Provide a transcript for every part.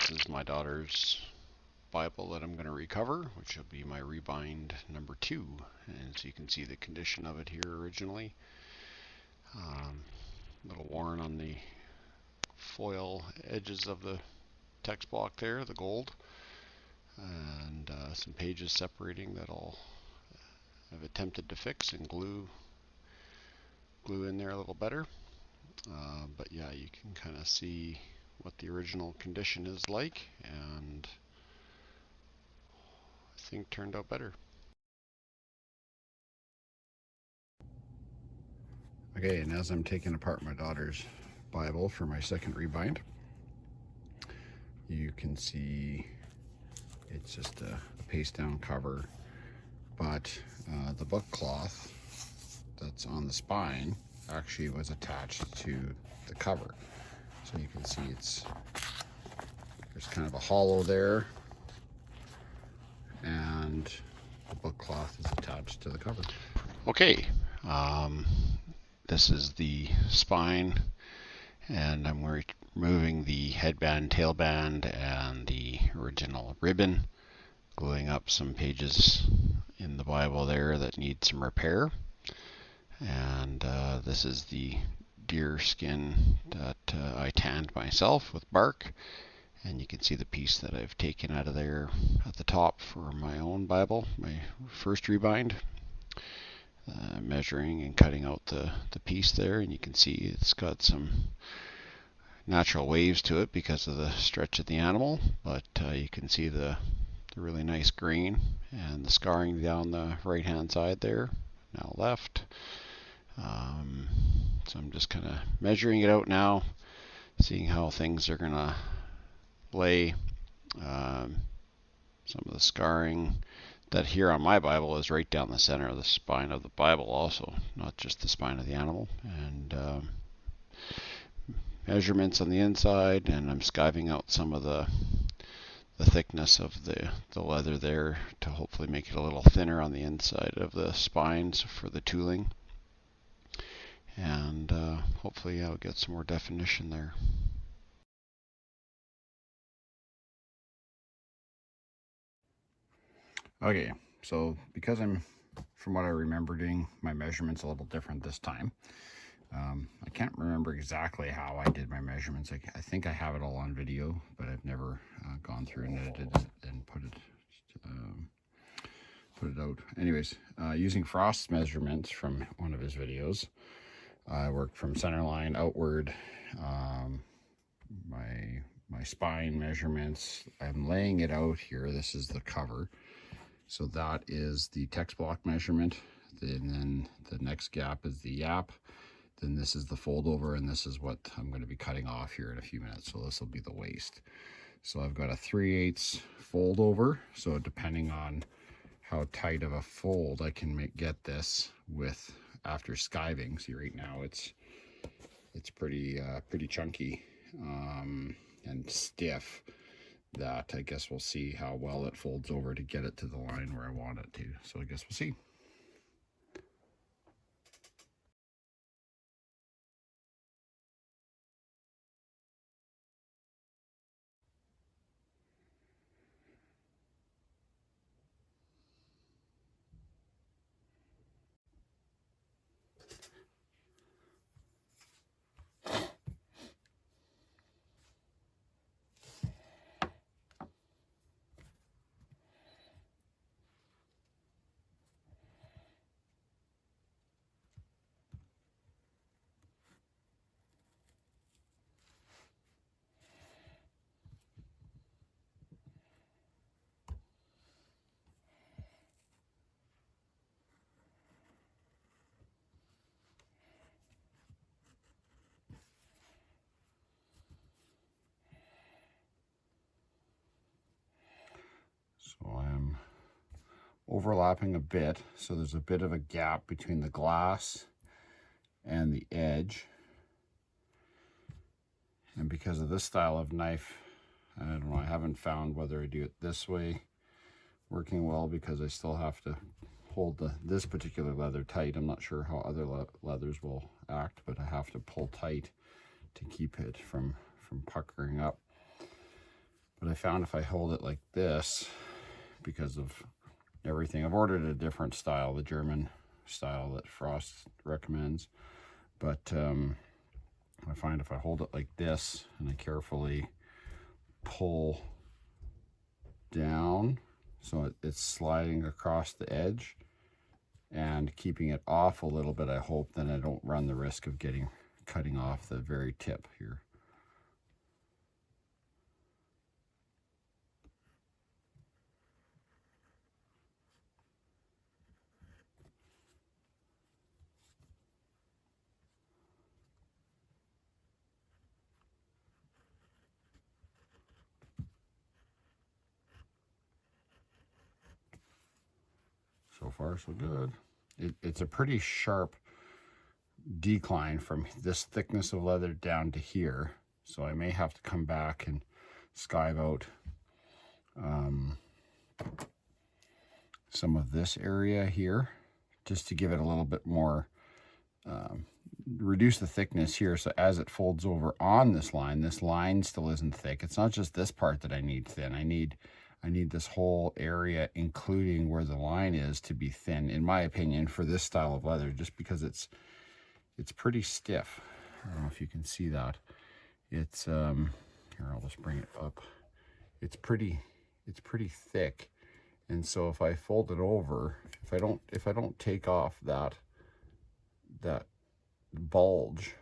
this is my daughter's Bible that I'm going to recover, which will be my Rebind number 2. And so you can see the condition of it here originally. A little worn on the foil edges of the text block there, the gold, and some pages separating that I've attempted to fix and glue in there a little better. But yeah, you can kind of see what the original condition is like, and I think turned out better. Okay, and as I'm taking apart my daughter's Bible for my second rebind, you can see it's just a paste down cover, but the book cloth that's on the spine actually was attached to the cover. So you can see there's kind of a hollow there, and the book cloth is attached to the cover. Okay, this is the spine, and I'm removing the headband, tailband, and the original ribbon, gluing up some pages in the Bible there that need some repair. And this is the deer skin that I tanned myself with bark, and you can see the piece that I've taken out of there at the top for my own Bible, my first rebind. Measuring and cutting out the piece there, and you can see it's got some natural waves to it because of the stretch of the animal, but you can see the really nice grain and the scarring down the right hand side there, now left. So I'm just kind of measuring it out now, seeing how things are going to lay. Some of the scarring that here on my Bible is right down the center of the spine of the Bible also, not just the spine of the animal. And measurements on the inside, and I'm skiving out some of the thickness of the leather there to hopefully make it a little thinner on the inside of the spines for the tooling. And hopefully I'll get some more definition there. Okay, so because from what I remember doing my measurements a little different this time, I can't remember exactly how I did my measurements. I think I have it all on video, but I've never gone through and edited it and put it out. Anyways, using Frost's measurements from one of his videos, I worked from center line outward. My spine measurements, I'm laying it out here. This is the cover. So that is the text block measurement. And then the next gap is the yap. Then this is the fold over, and this is what I'm going to be cutting off here in a few minutes. So this will be the waist. So I've got a 3/8 fold over. So depending on how tight of a fold I can get this with after skiving. See, right now it's pretty chunky and stiff. That I guess we'll see how well it folds over to get it to the line where I want it to. So I guess we'll see. So I'm overlapping a bit, so there's a bit of a gap between the glass and the edge. And because of this style of knife, I don't know, I haven't found whether I do it this way working well, because I still have to hold this particular leather tight. I'm not sure how other leathers will act, but I have to pull tight to keep it from puckering up. But I found if I hold it like this, because of everything, I've ordered a different style, the German style that Frost recommends. But I find if I hold it like this and I carefully pull down so it's sliding across the edge and keeping it off a little bit, I hope, then I don't run the risk of cutting off the very tip here. So far, so good. It's a pretty sharp decline from this thickness of leather down to here. So I may have to come back and skive out some of this area here just to give it a little bit more, reduce the thickness here. So as it folds over on this line still isn't thick. It's not just this part that I need thin. I need this whole area, including where the line is, to be thin, in my opinion, for this style of leather, just because it's pretty stiff. I don't know if you can see that. It's here, I'll just bring it up. It's pretty thick. And so if I fold it over, if I don't take off that bulge,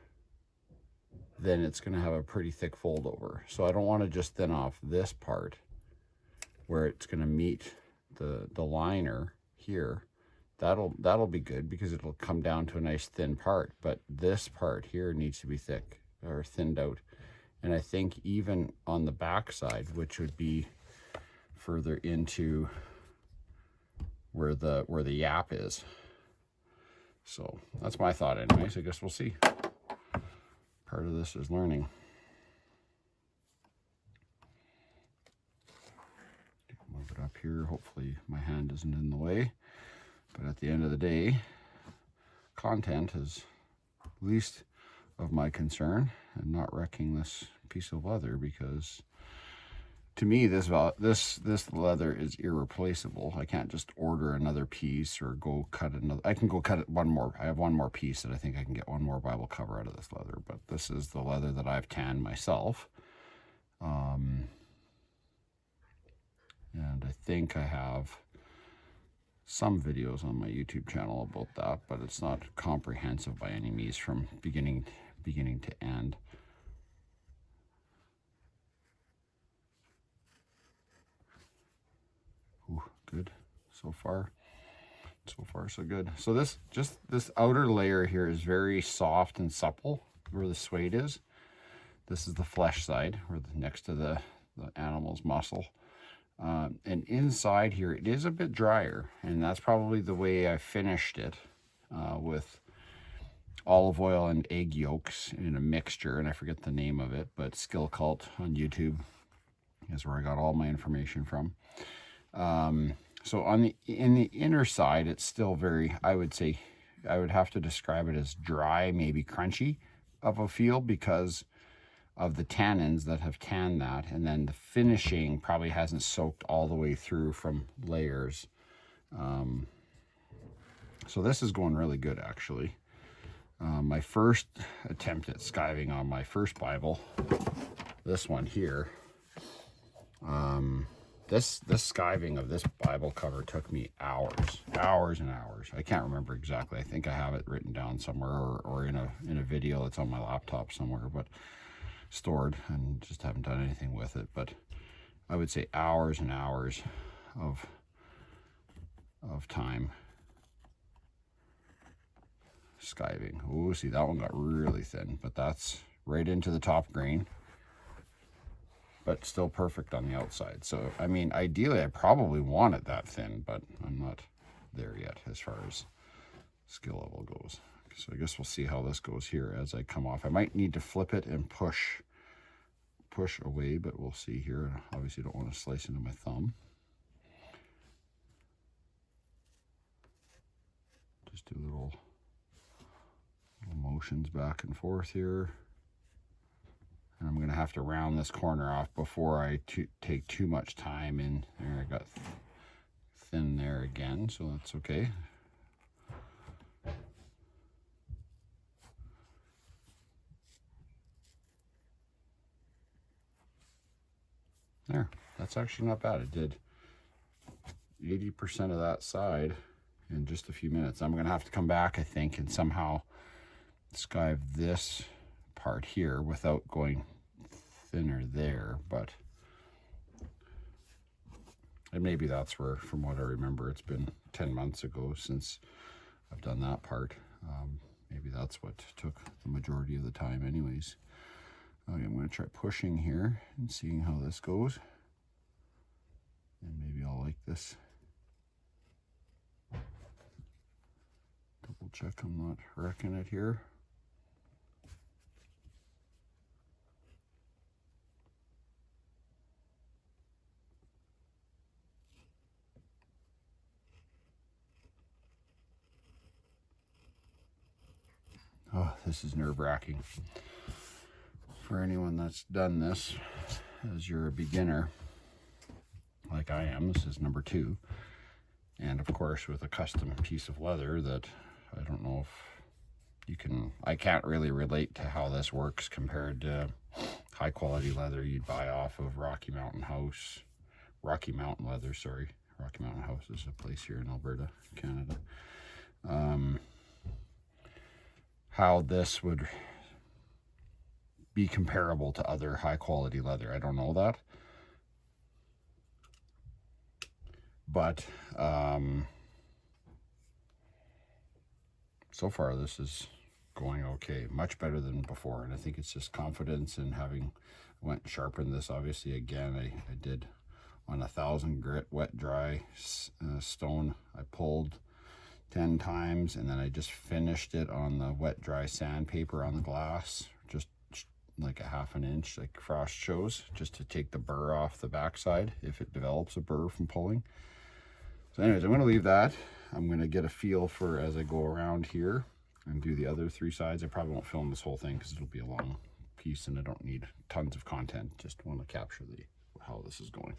then it's going to have a pretty thick fold over. So I don't want to just thin off this part where it's going to meet the liner here. That'll be good because it'll come down to a nice thin part, but this part here needs to be thick or thinned out. And I think even on the back side, which would be further into where the yap is. So that's my thought anyways. I guess we'll see. Part of this is learning. Move it up here. Hopefully my hand isn't in the way. But at the end of the day, content is least of my concern, and not wrecking this piece of leather, because to me this leather is irreplaceable. I can't just order another piece or go cut another. I can go cut it one more. I have one more piece that I think I can get one more Bible cover out of this leather, but this is the leather that I've tanned myself. And I think I have some videos on my YouTube channel about that, but it's not comprehensive by any means from beginning to end. Ooh, good. So far so good. So this outer layer here is very soft and supple where the suede is. This is the flesh side, or next to the animal's muscle. And inside here, it is a bit drier, and that's probably the way I finished it, with olive oil and egg yolks in a mixture, and I forget the name of it, but Skill Cult on YouTube is where I got all my information from. So in the inner side, it's still very, I would say, I would have to describe it as dry, maybe crunchy of a feel, because of the tannins that have tanned that, and then the finishing probably hasn't soaked all the way through from layers. So this is going really good, actually. My first attempt at skiving on my first Bible, this one here, this skiving of this Bible cover took me hours and hours. I can't remember exactly. I think I have it written down somewhere, or in a video that's on my laptop somewhere, but stored, and just haven't done anything with it. But I would say hours and hours of time skiving. Oh, see, that one got really thin, but that's right into the top grain, but still perfect on the outside. So I mean, ideally I probably want it that thin, but I'm not there yet as far as skill level goes. So I guess we'll see how this goes here as I come off. I might need to flip it and push away, but we'll see here. Obviously don't want to slice into my thumb. Just do little motions back and forth here. And I'm going to have to round this corner off before I take too much time in. There, I got thin there again, so that's okay. There, that's actually not bad. It did 80% of that side in just a few minutes. I'm going to have to come back, I think, and somehow skive this part here without going thinner there, but and maybe that's where, from what I remember, it's been 10 months ago since I've done that part. Maybe that's what took the majority of the time anyways. Okay, I'm going to try pushing here and seeing how this goes, and maybe I'll like this. Double check I'm not wrecking it here. Oh, this is nerve-wracking. For anyone that's done this, as you're a beginner, like I am, this is number 2. And of course with a custom piece of leather that I don't know if you can, I can't really relate to how this works compared to high quality leather you'd buy off of Rocky Mountain Leather, sorry. Rocky Mountain House is a place here in Alberta, Canada. How this would be comparable to other high quality leather, I don't know that. But so far this is going okay, much better than before, and I think it's just confidence in having went and sharpened this. Obviously, again, I did on 1000 grit wet dry stone. I pulled 10 times, and then I just finished it on the wet dry sandpaper on the glass, just like a ½ an inch, like Frost shows, just to take the burr off the backside if it develops a burr from pulling. So anyways, I'm going to leave that. I'm going to get a feel for as I go around here and do the other 3 sides. I probably won't film this whole thing because it'll be a long piece and I don't need tons of content. Just want to capture how this is going.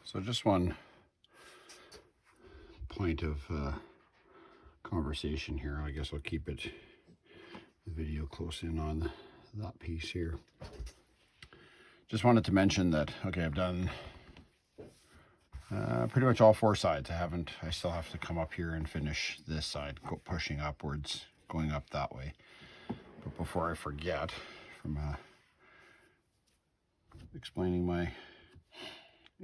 So just one point of conversation here. I guess I'll keep the video close in on that piece here. Just wanted to mention that, okay, I've done pretty much all 4 sides. I still have to come up here and finish this side, pushing upwards, going up that way. But before I forget, from explaining my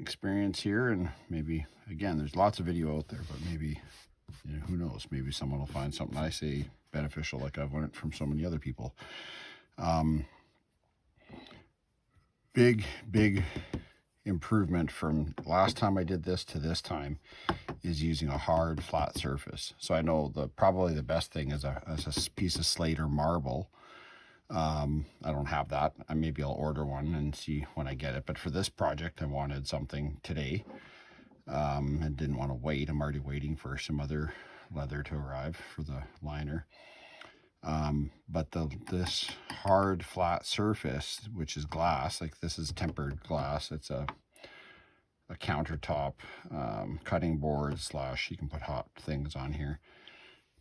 experience here, and maybe, again, there's lots of video out there, but maybe, you know, who knows, maybe someone will find something I say beneficial like I've learned from so many other people. Big improvement from last time I did this to this time is using a hard flat surface. So I know probably the best thing is a piece of slate or marble. I don't have that. Maybe I'll order one and see when I get it. But for this project, I wanted something today and didn't want to wait. I'm already waiting for some other leather to arrive for the liner. But this hard flat surface, which is glass, like this is tempered glass. It's a countertop cutting board / you can put hot things on here.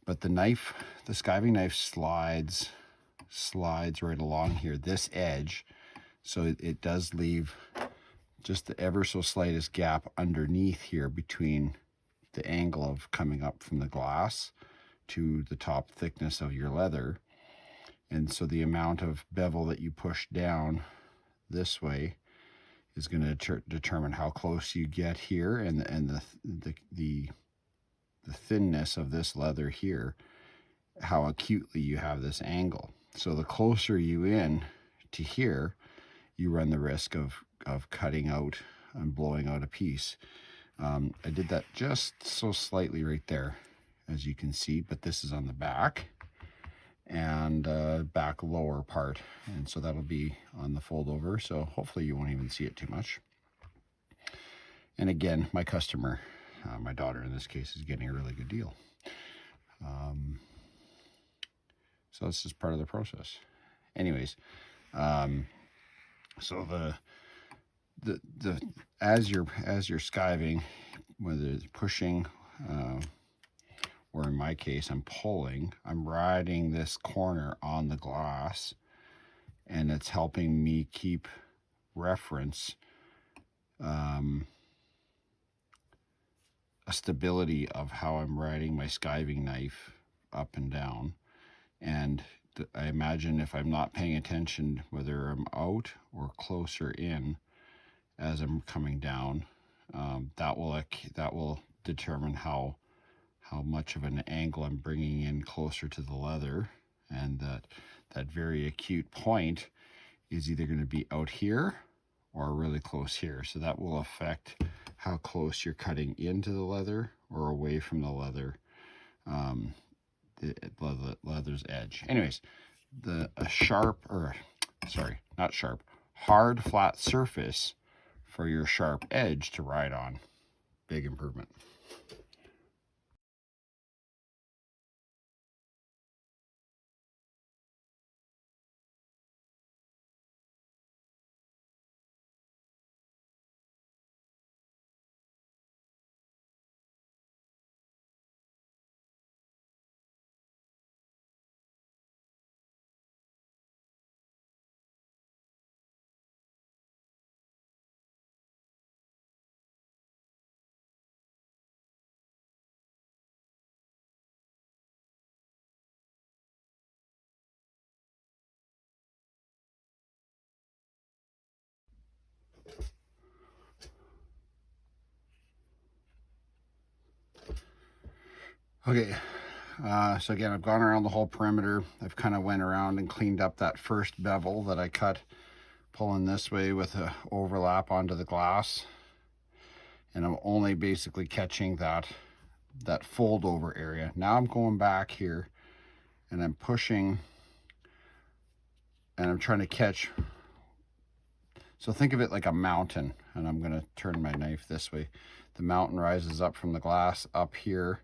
But the skiving knife slides right along here, this edge, so it does leave just the ever so slightest gap underneath here between the angle of coming up from the glass to the top thickness of your leather. And so the amount of bevel that you push down this way is going to determine how close you get here, and the thinness of this leather here, how acutely you have this angle. So the closer you in to here, you run the risk of cutting out and blowing out a piece. I did that just so slightly right there, as you can see, but this is on the back and back lower part, and so that'll be on the fold over, so hopefully you won't even see it too much. And again, my customer, my daughter in this case, is getting a really good deal. So this is part of the process. Anyways, so the as you're skiving, whether it's pushing, or in my case I'm pulling, I'm riding this corner on the glass, and it's helping me keep reference, a stability of how I'm riding my skiving knife up and down. And I imagine if I'm not paying attention, whether I'm out or closer in as I'm coming down, that will determine how much of an angle I'm bringing in closer to the leather, and that very acute point is either going to be out here or really close here. So that will affect how close you're cutting into the leather or away from the leather, the leather's edge. Anyways, hard flat surface for your sharp edge to ride on. Big improvement. Okay, so again, I've gone around the whole perimeter. I've kind of went around and cleaned up that first bevel that I cut pulling this way with a overlap onto the glass, and I'm only basically catching that fold over area. Now I'm going back here and I'm pushing and I'm trying to catch. So think of it like a mountain, and I'm going to turn my knife this way. The mountain rises up from the glass up here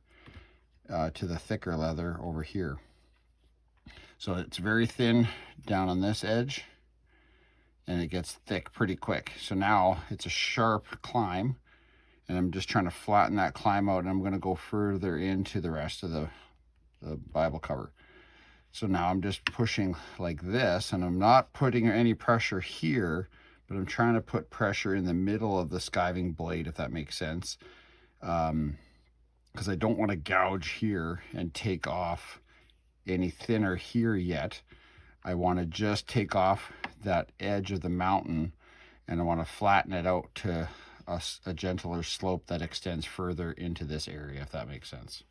to the thicker leather over here. So it's very thin down on this edge, and it gets thick pretty quick. So now it's a sharp climb, and I'm just trying to flatten that climb out, and I'm going to go further into the rest of the Bible cover. So now I'm just pushing like this, and I'm not putting any pressure here, but I'm trying to put pressure in the middle of the skiving blade, if that makes sense, because I don't want to gouge here and take off any thinner here yet. I want to just take off that edge of the mountain, and I want to flatten it out to a gentler slope that extends further into this area, if that makes sense.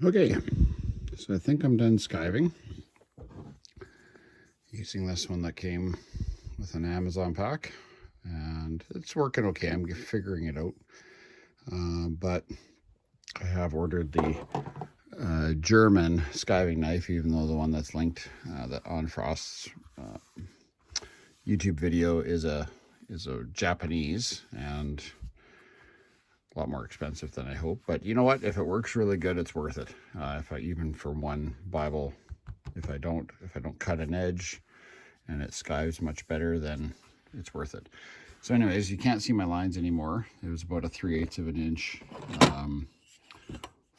Okay, so I think I'm done skiving. Using this one that came with an Amazon pack, and it's working okay. I'm figuring it out, but I have ordered the German skiving knife, even though the one that's linked that on Frost's YouTube video is a Japanese and a lot more expensive than I hope. But you know what? If it works really good, it's worth it. If I even for one Bible, if I don't cut an edge and it skives much better, then it's worth it. So anyways, you can't see my lines anymore. It was about a 3/8 of an inch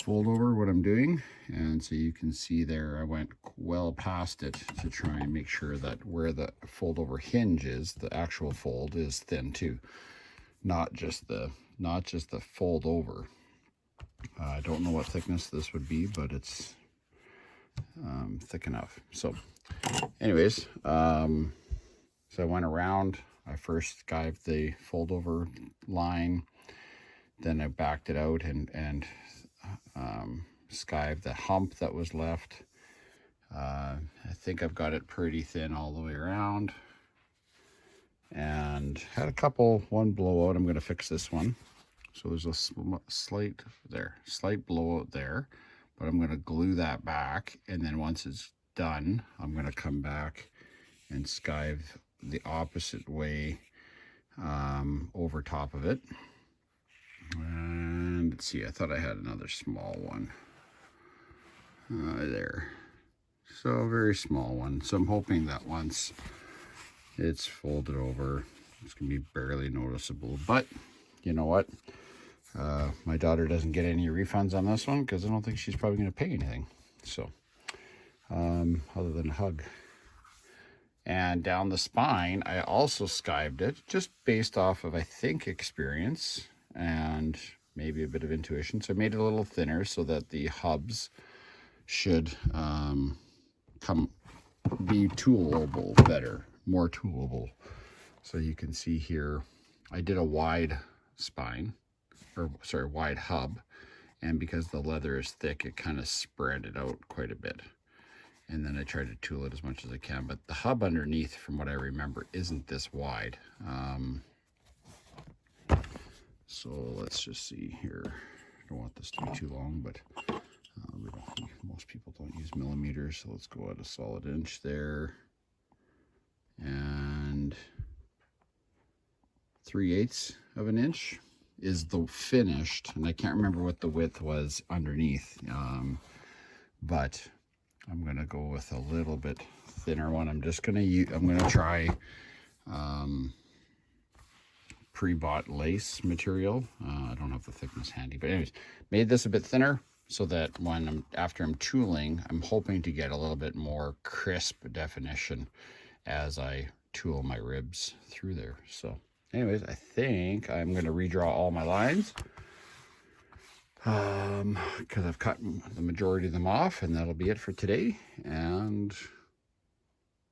fold over what I'm doing, and so you can see there I went well past it to try and make sure that where the fold over hinge is, the actual fold is thin too, not just the fold over. I don't know what thickness this would be, but it's thick enough. So anyways, so I went around. I first skived the fold over line, then I backed it out and skived the hump that was left. I think I've got it pretty thin all the way around, and had one blowout. I'm going to fix this one. So there's a slight blowout there, but I'm going to glue that back, and then once it's done, I'm going to come back and skive the opposite way over top of it. And let's see, I thought I had another small one there. So very small one. So I'm hoping that once it's folded over, it's going to be barely noticeable. But you know what? My daughter doesn't get any refunds on this one because I don't think she's probably going to pay anything. So other than a hug. And down the spine, I also skived it just based off of, I think, experience and maybe a bit of intuition. So I made it a little thinner so that the hubs should be toolable better, more toolable. So you can see here, I did a wide spine, or sorry, wide hub, and because the leather is thick, it kind of spread it out quite a bit. And then I tried to tool it as much as I can, but the hub underneath, from what I remember, isn't this wide. So let's just see here. I don't want this to be too long, but most people don't use millimeters, so let's go at a solid inch there. And 3/8 of an inch is the finished, and I can't remember what the width was underneath, but I'm gonna go with a little bit thinner one. I'm gonna try pre-bought lace material. I don't have the thickness handy, but anyways, made this a bit thinner so that after I'm tooling, I'm hoping to get a little bit more crisp definition as I tool my ribs through there. So anyways, I think I'm going to redraw all my lines because I've cut the majority of them off, and that'll be it for today. And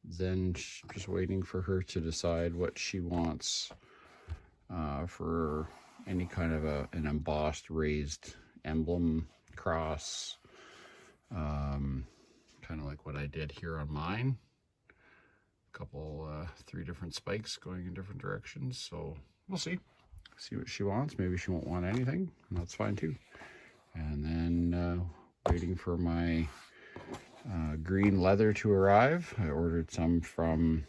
then just waiting for her to decide what she wants for any kind of an embossed raised emblem cross, kind of like what I did here on mine. Three different spikes going in different directions. So we'll see what she wants. Maybe she won't want anything, and that's fine too. And then waiting for my green leather to arrive. I ordered some from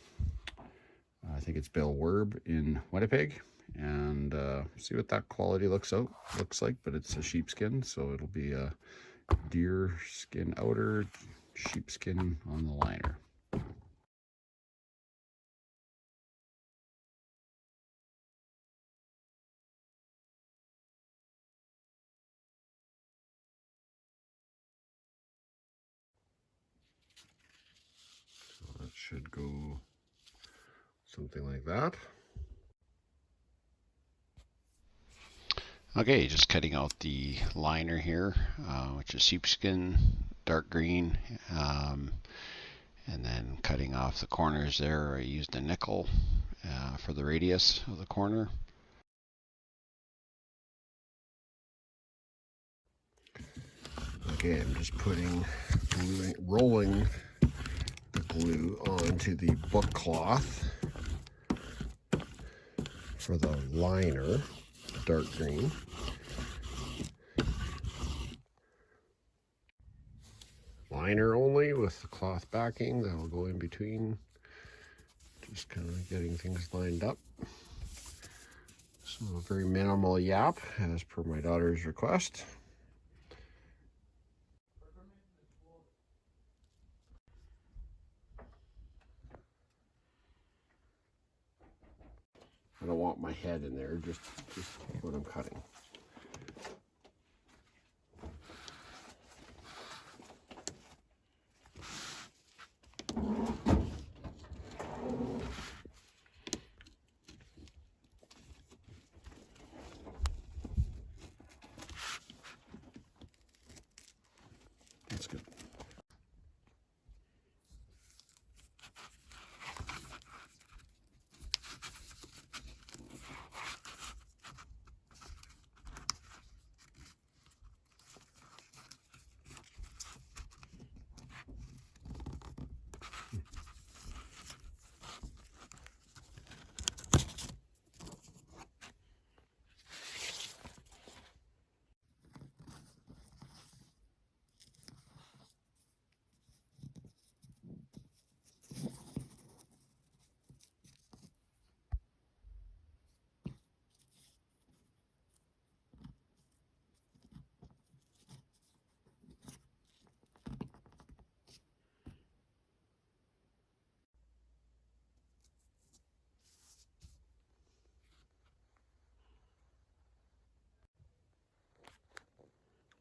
I think it's Bill Werb in Winnipeg, and see what that quality looks like. But it's a sheepskin, so it'll be a deer skin outer, sheepskin on the liner. So that should go something like that. Okay, just cutting out the liner here, which is sheepskin, dark green, and then cutting off the corners there. I used a nickel for the radius of the corner. Okay, I'm just rolling the glue onto the book cloth for the liner, dark green. Liner only with the cloth backing, that'll go in between. Just kind of getting things lined up. So a very minimal yap as per my daughter's request. I don't want my head in there, just what I'm cutting. That's good.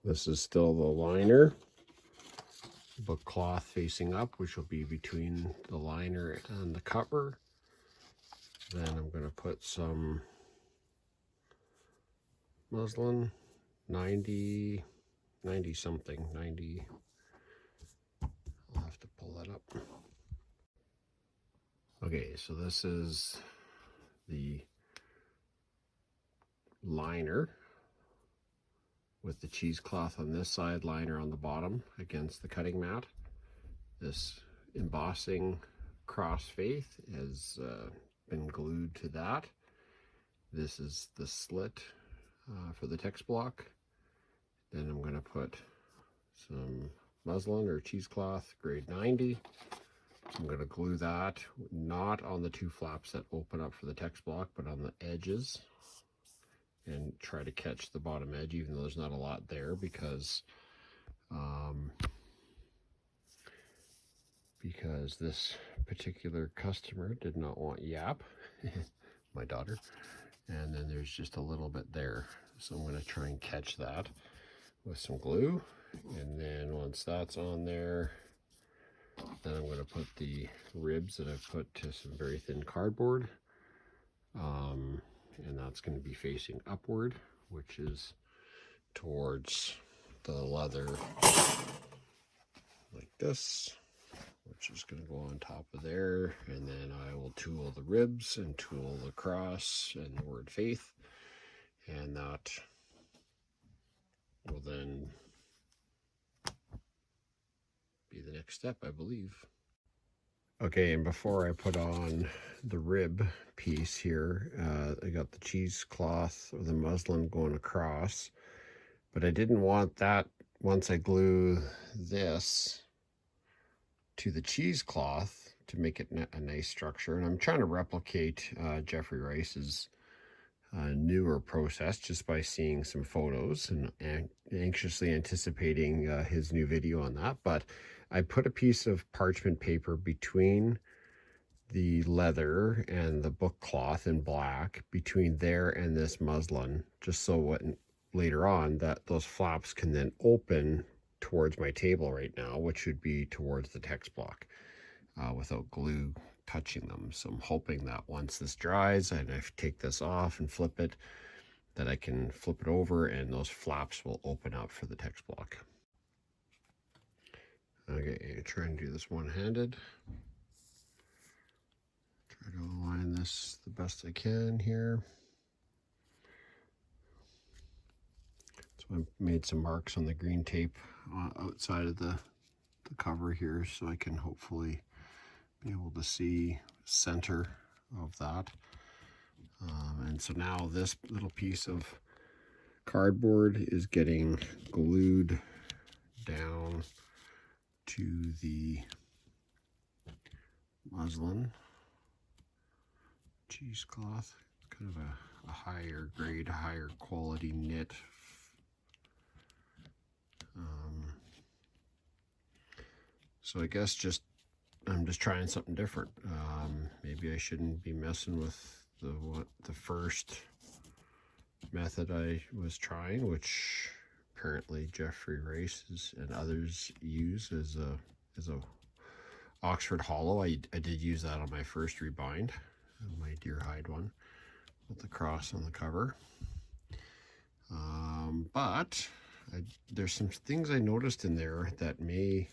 This is still the liner, book cloth facing up, which will be between the liner and the cover. Then I'm going to put some muslin, 90 something, 90. I'll have to pull that up. Okay, so this is the liner with the cheesecloth on this side, liner on the bottom against the cutting mat. This embossing crossface has been glued to that. This is the slit for the text block. Then I'm going to put some muslin or cheesecloth, grade 90. I'm going to glue that, not on the two flaps that open up for the text block, but on the edges, and try to catch the bottom edge, even though there's not a lot there, because this particular customer did not want yap, my daughter, and then there's just a little bit there. So I'm going to try and catch that with some glue, and then once that's on there, then I'm going to put the ribs that I've put to some very thin cardboard, and that's going to be facing upward, which is towards the leather like this, which is going to go on top of there, and then I will tool the ribs and tool the cross and the word faith, and that will then be the next step, I believe. Okay, and before I put on the rib piece here, I got the cheesecloth or the muslin going across, but I didn't want that once I glue this to the cheesecloth to make it a nice structure. And I'm trying to replicate Jeffrey Rice's newer process just by seeing some photos and anxiously anticipating his new video on that. But I put a piece of parchment paper between the leather and the book cloth in black, between there and this muslin, just so when later on that those flaps can then open towards my table right now, which should be towards the text block, without glue touching them. So I'm hoping that once this dries and I take this off and flip it, that I can flip it over and those flaps will open up for the text block. Okay, try and do this one-handed. Try to align this the best I can here. So I made some marks on the green tape outside of the cover here, so I can hopefully be able to see center of that. And so now this little piece of cardboard is getting glued down to the muslin cheesecloth. Kind of a higher grade, higher quality knit. So I guess I'm just trying something different. Maybe I shouldn't be messing with the first method I was trying, which apparently Jeffrey Rice and others use as a Oxford Hollow. I did use that on my first Rebind, my deer hide one, with the cross on the cover. But there's some things I noticed in there that may,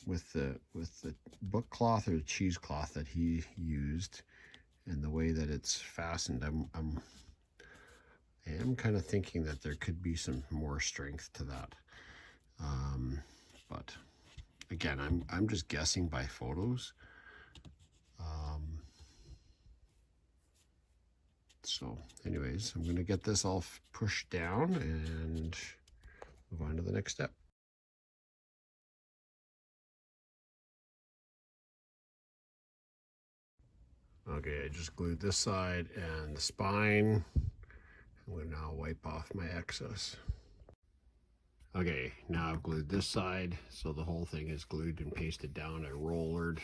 with the book cloth or the cheesecloth that he used, and the way that it's fastened, I am kind of thinking that there could be some more strength to that. But again, I'm just guessing by photos. So anyways, I'm going to get this all pushed down and move on to the next step. Okay, I just glued this side and the spine. I'm going to now wipe off my excess. Okay, now I've glued this side, so the whole thing is glued and pasted down. I rollered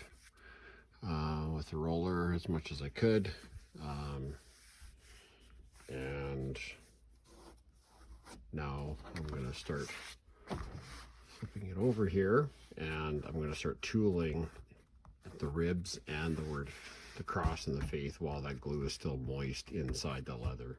with the roller as much as I could. And now I'm going to start flipping it over here, and I'm going to start tooling the ribs and the cross and the faith while that glue is still moist inside the leather.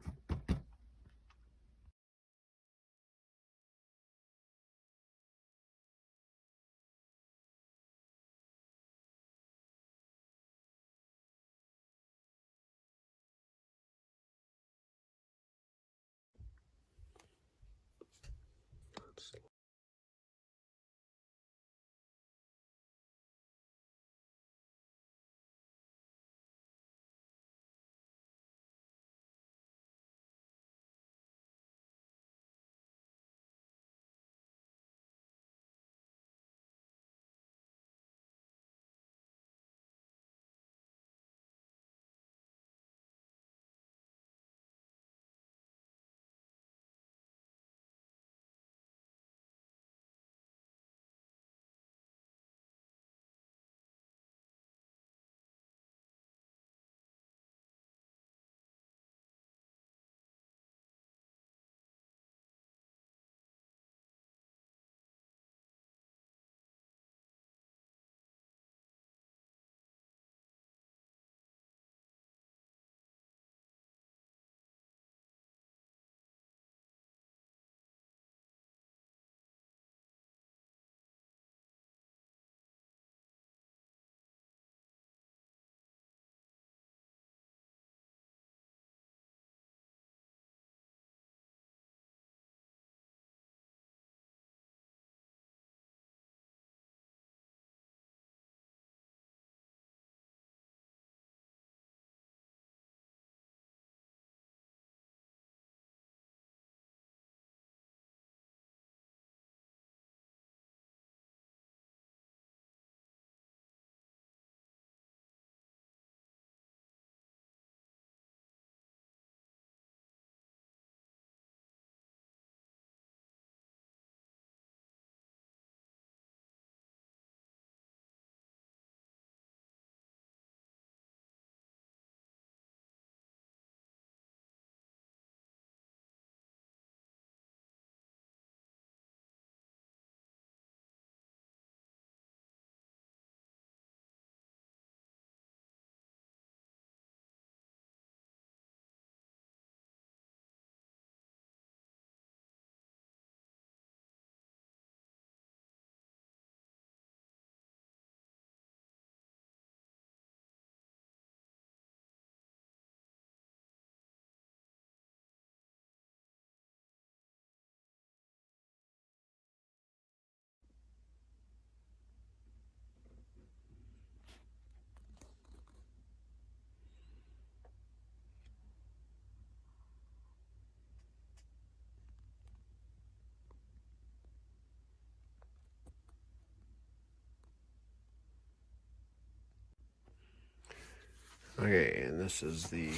Okay, and this is the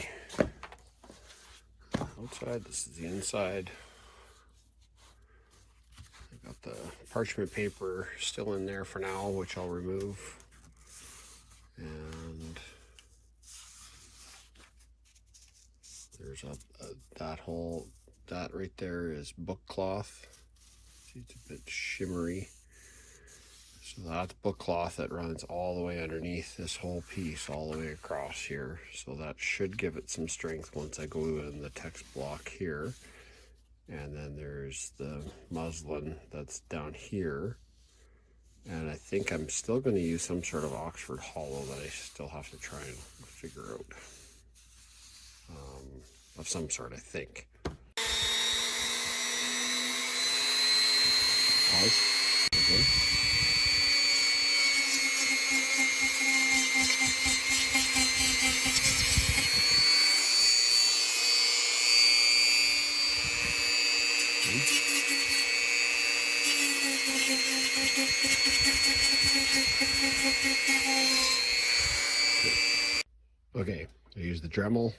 outside, this is the inside. I've got the parchment paper still in there for now, which I'll remove. And there's that right there is book cloth. See, it's a bit shimmery. So that's book cloth that runs all the way underneath this whole piece, all the way across here. So that should give it some strength once I glue in the text block here. And then there's the muslin that's down here. And I think I'm still going to use some sort of Oxford hollow that I still have to try and figure out. Of some sort, I think. Pause. Okay. Okay, I used the Dremel.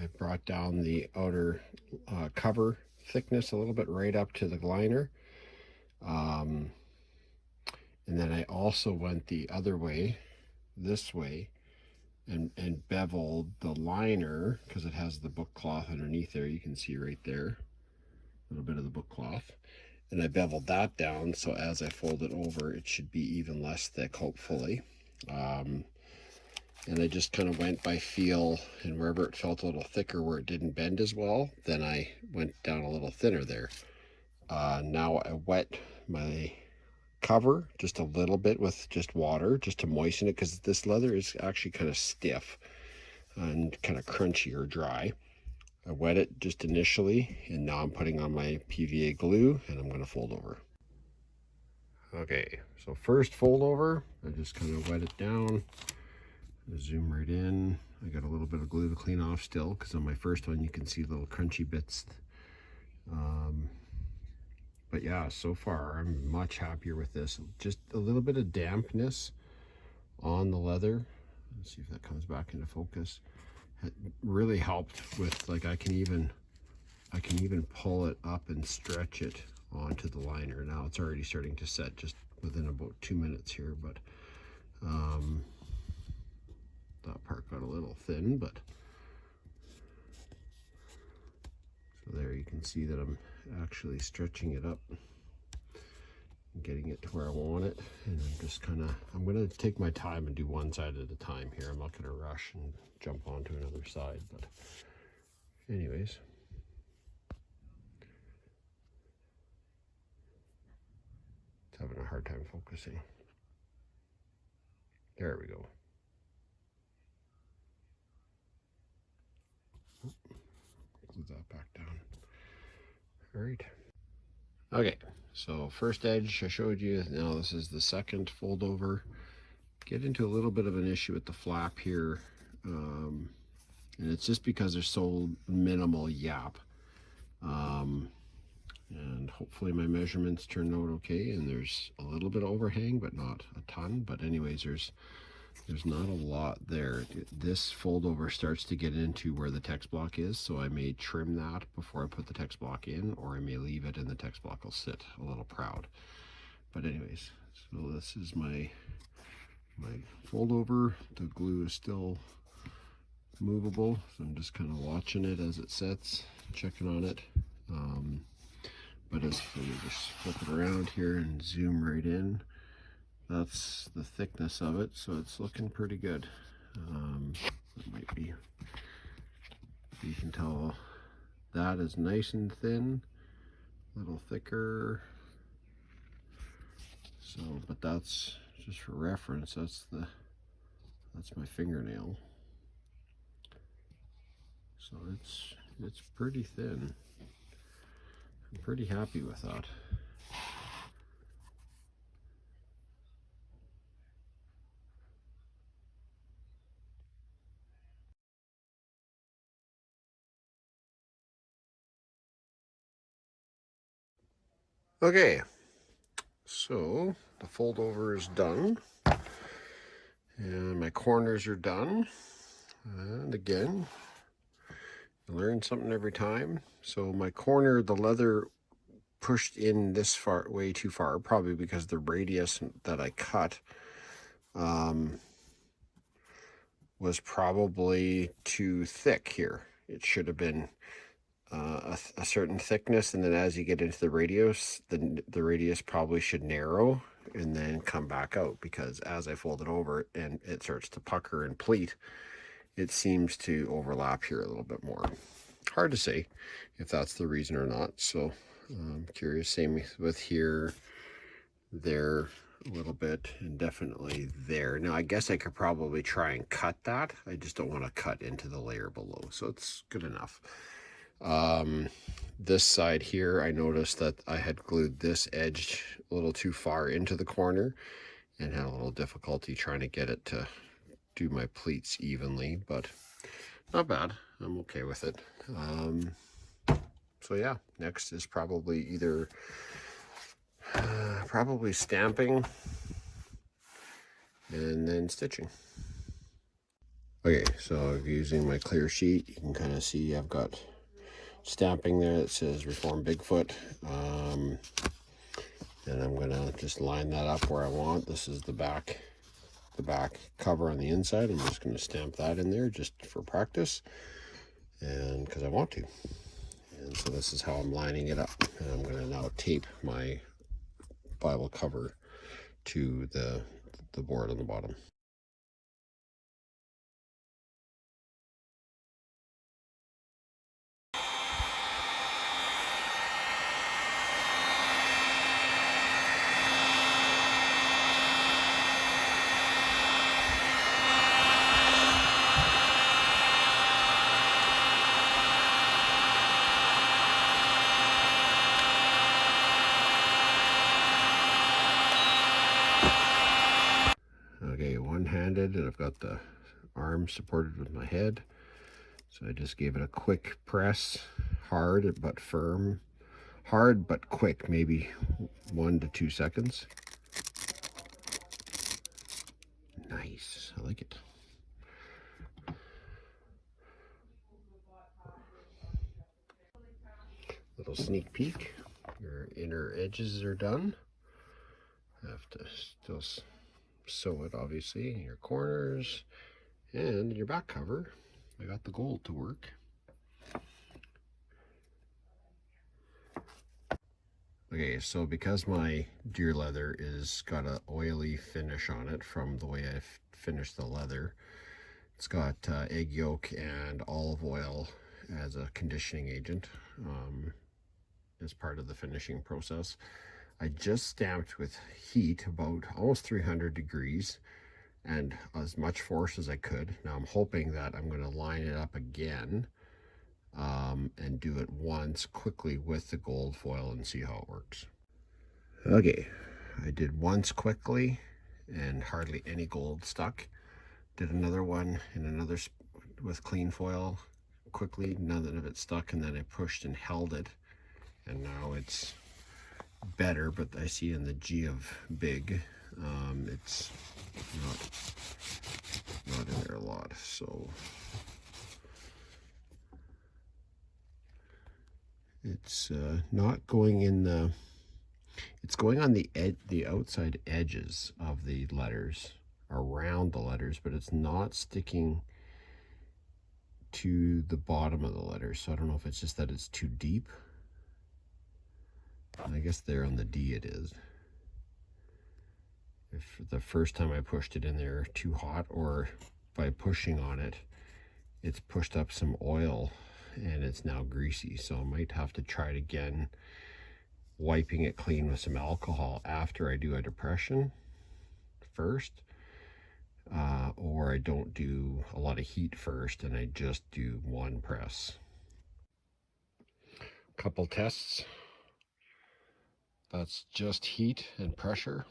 I brought down the outer cover thickness a little bit right up to the liner. And then I also went the other way, this way, and beveled the liner because it has the book cloth underneath there. You can see right there, a little bit of the book cloth. And I beveled that down so as I fold it over, it should be even less thick, hopefully. And I just kind of went by feel, and wherever it felt a little thicker where it didn't bend as well, then I went down a little thinner there. Now I wet my cover just a little bit with just water just to moisten it, because this leather is actually kind of stiff and kind of crunchy or dry. I wet it just initially, and now I'm putting on my PVA glue and I'm going to fold over. Okay, so first fold over, I just kind of wet it down. Zoom right in. I got a little bit of glue to clean off still, because on my first one you can see little crunchy bits. But yeah, so far I'm much happier with this. Just a little bit of dampness on the leather. Let's see if that comes back into focus. It really helped with, like, I can even pull it up and stretch it onto the liner. Now it's already starting to set just within about 2 minutes here, but that part got a little thin, but so there you can see that I'm actually stretching it up and getting it to where I want it. And I'm just I'm going to take my time and do one side at a time here. I'm not going to rush and jump onto another side, but anyways. It's having a hard time focusing. There we go. Glue that back down. All right. Okay, so first edge I showed you. Now this is the second fold over. Get into a little bit of an issue with the flap here, and it's just because there's so minimal yap. And hopefully my measurements turn out okay, and there's a little bit of overhang, but not a ton. But anyways, there's not a lot there. This fold over starts to get into where the text block is, so I may trim that before I put the text block in, or I may leave it and the text block will sit a little proud. But anyways, so this is my fold over. The glue is still movable, so I'm just kind of watching it as it sets, checking on it. But as let me just flip it around here and zoom right in. That's the thickness of it, so it's looking pretty good. It might be, you can tell that is nice and thin, a little thicker. So, but that's just for reference. That's my fingernail. So it's pretty thin. I'm pretty happy with that. Okay, so the fold over is done, and my corners are done. And again, I learn something every time. So my corner, the leather pushed in this far, way too far, probably because the radius that I cut was probably too thick here. It should have been a certain thickness, and then as you get into the radius, the radius probably should narrow and then come back out, because as I fold it over and it starts to pucker and pleat, it seems to overlap here a little bit more. Hard to say if that's the reason or not, so I'm curious. Same with here, there a little bit, and definitely there. Now I guess I could probably try and cut that. I just don't want to cut into the layer below, so it's good enough. This side here, I noticed that I had glued this edge a little too far into the corner and had a little difficulty trying to get it to do my pleats evenly, but not bad. I'm okay with it. So yeah, next is probably either probably stamping and then stitching. Okay, so using my clear sheet, you can kind of see I've got stamping there that says Reform Bigfoot, and I'm gonna just line that up where I want. This is the back cover on the inside. I'm just gonna stamp that in there just for practice, and because I want to. And so this is how I'm lining it up, and I'm gonna now tape my Bible cover to the board on the bottom. Okay, one-handed, and I've got the arm supported with my head. So I just gave it a quick press, hard but firm, hard but quick, maybe 1 to 2 seconds. Nice, I like it. Little sneak peek. Your inner edges are done. Have to still sew it, obviously, in your corners and your back cover. I got the gold to work. Okay, so because my deer leather is got an oily finish on it from the way I've finished the leather, it's got egg yolk and olive oil as a conditioning agent as part of the finishing process. I just stamped with heat about almost 300 degrees and as much force as I could. Now I'm hoping that I'm going to line it up again and do it once quickly with the gold foil and see how it works. Okay, I did once quickly and hardly any gold stuck. Did another one in another with clean foil quickly, none of it stuck, and then I pushed and held it, and now it's better, but I see in the G of big, it's not in there a lot, so it's not going in the, it's going on the outside edges of the letters, around the letters, but it's not sticking to the bottom of the letters. So I don't know if it's just that it's too deep. I guess there on the D it is. If the first time I pushed it in there too hot, or by pushing on it, it's pushed up some oil and it's now greasy. So I might have to try it again, wiping it clean with some alcohol after I do a depression first. Or I don't do a lot of heat first and I just do one press. Couple tests. That's just heat and pressure.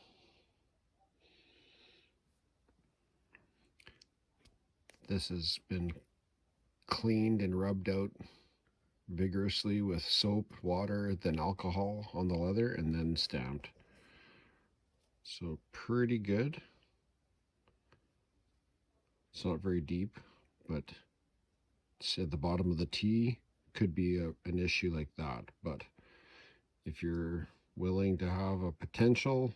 This has been cleaned and rubbed out vigorously with soap, water, then alcohol on the leather, and then stamped. So pretty good. It's not very deep, but at the bottom of the T could be an issue like that. But if you're willing to have a potential,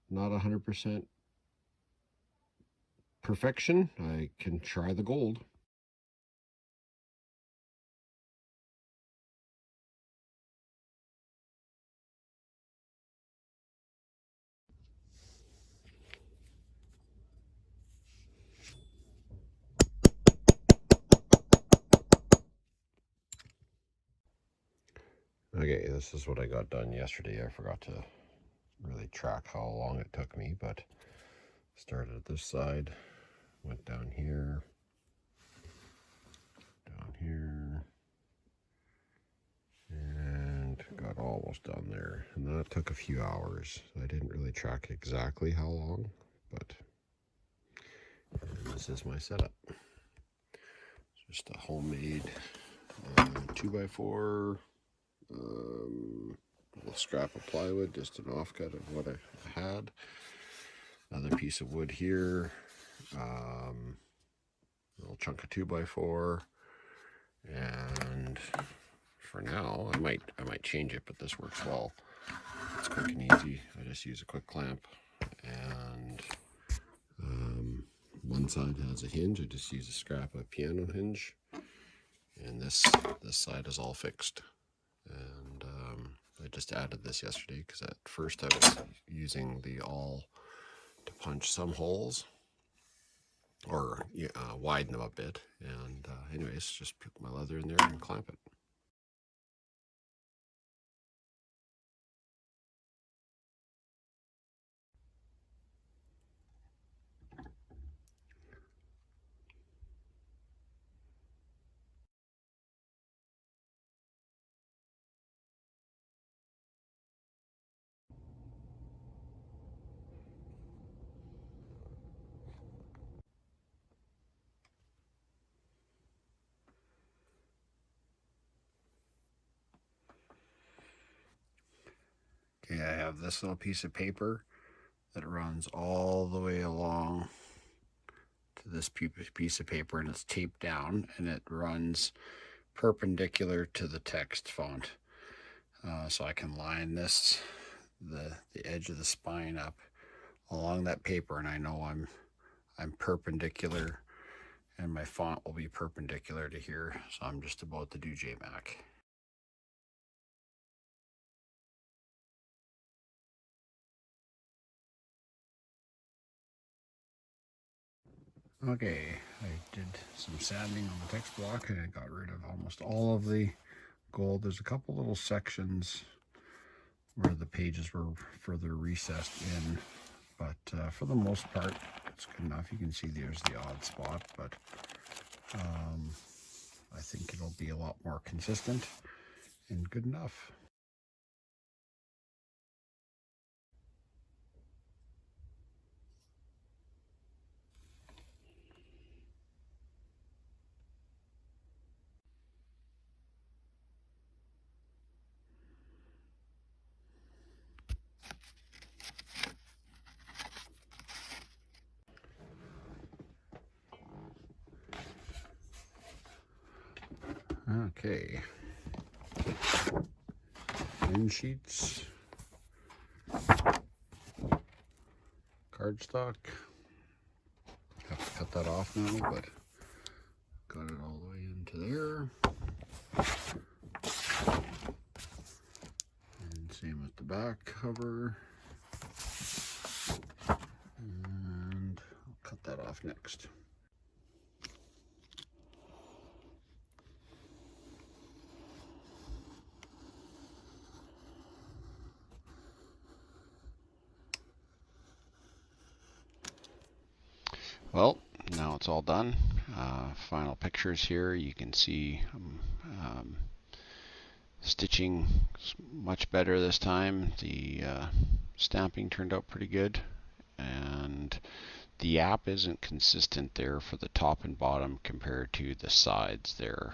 not 100% perfection, I can try the gold. Okay, this is what I got done yesterday. I forgot to really track how long it took me, but started at this side, went down here, and got almost down there. And that took a few hours. I didn't really track exactly how long, but this is my setup. It's just a homemade 2x4, little scrap of plywood, just an offcut of what I had. Another piece of wood here, a little chunk of 2x4, and for now I might change it, but this works well. It's quick and easy. I just use a quick clamp, and one side has a hinge. I just use a scrap of piano hinge, and this side is all fixed. And I just added this yesterday because at first I was using the awl to punch some holes or widen them a bit. And anyways, just put my leather in there and clamp it. Okay, I have this little piece of paper that runs all the way along to this piece of paper, and it's taped down, and it runs perpendicular to the text font. So I can line this, the edge of the spine up along that paper, and I know I'm perpendicular, and my font will be perpendicular to here. So I'm just about to do JMac. Okay, I did some sanding on the text block, and I got rid of almost all of the gold. There's a couple little sections where the pages were further recessed in, but for the most part, it's good enough. You can see there's the odd spot, but I think it'll be a lot more consistent and good enough. Okay, end sheets, cardstock. Have to cut that off now, but got it all the way into there. And same with the back cover. And I'll cut that off next. Well, now it's all done. Final pictures here. You can see stitching much better this time. The stamping turned out pretty good, and the app isn't consistent there for the top and bottom compared to the sides there.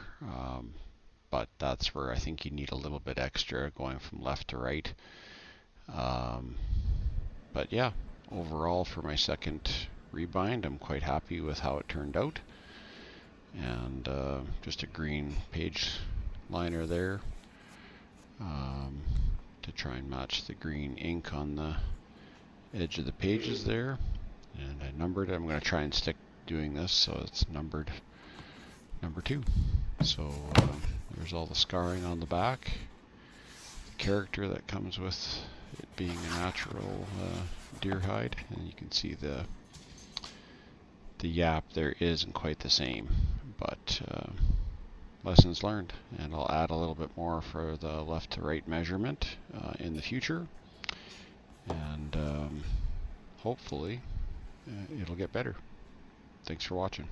But that's where I think you need a little bit extra going from left to right. But yeah, overall for my second rebind, I'm quite happy with how it turned out. and just a green page liner there to try and match the green ink on the edge of the pages there. And I numbered it. I'm going to try and stick doing this so it's numbered number 2. So there's all the scarring on the back, the character that comes with it being a natural deer hide, and you can see the yap there isn't quite the same, but lessons learned. And I'll add a little bit more for the left to right measurement in the future, and hopefully it'll get better. Thanks for watching.